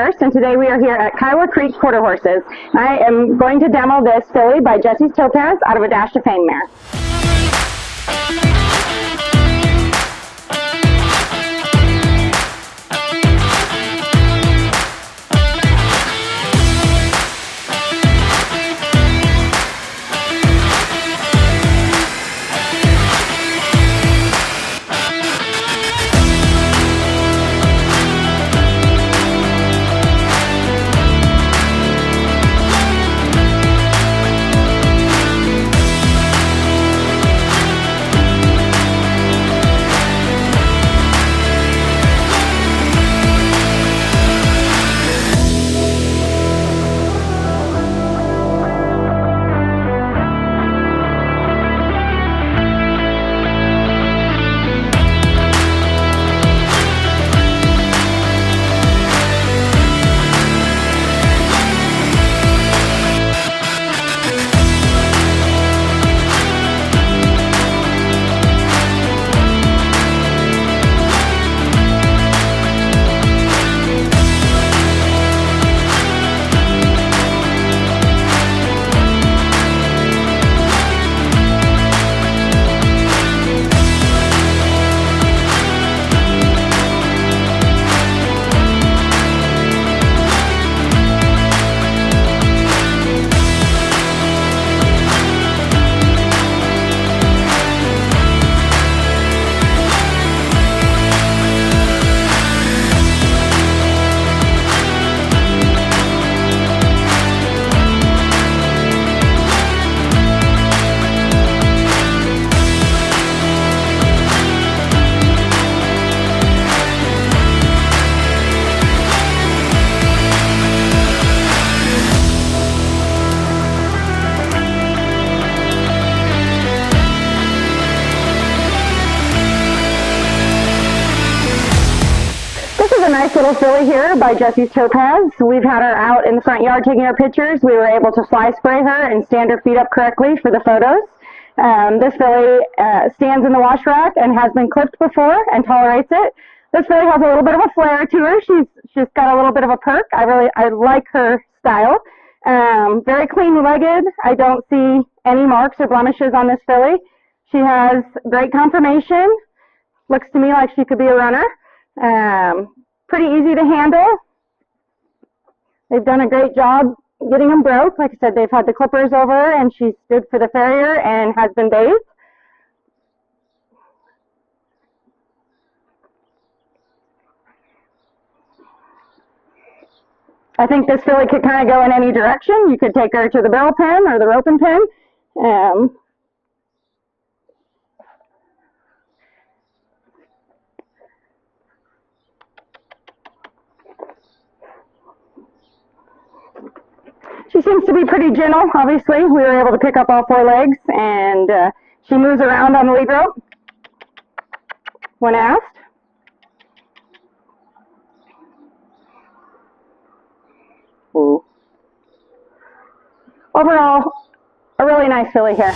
21st, and today we are here at Kiowa Creek Quarter Horses. I am going to demo this filly by Jesses Topaz out of a Dash to Fame mare. A nice little filly here by Jesses Topaz. We've had her out in the front yard taking her pictures. We were able to fly spray her and stand her feet up correctly for the photos. This filly stands in the wash rack and has been clipped before and tolerates it. This filly has a little bit of a flair to her. She's got a little bit of a perk. I like her style. Very clean-legged. I don't see any marks or blemishes on this filly. She has great conformation. Looks to me like she could be a runner. Pretty easy to handle. They've done a great job getting them broke. Like I said, they've had the clippers over and she stood for the farrier and has been bathed. I think this filly could kind of go in any direction. You could take her to the barrel pen or the roping pen. She seems to be pretty gentle, obviously. We were able to pick up all 4 legs, and she moves around on the lead rope when asked. Ooh. Overall, a really nice filly here.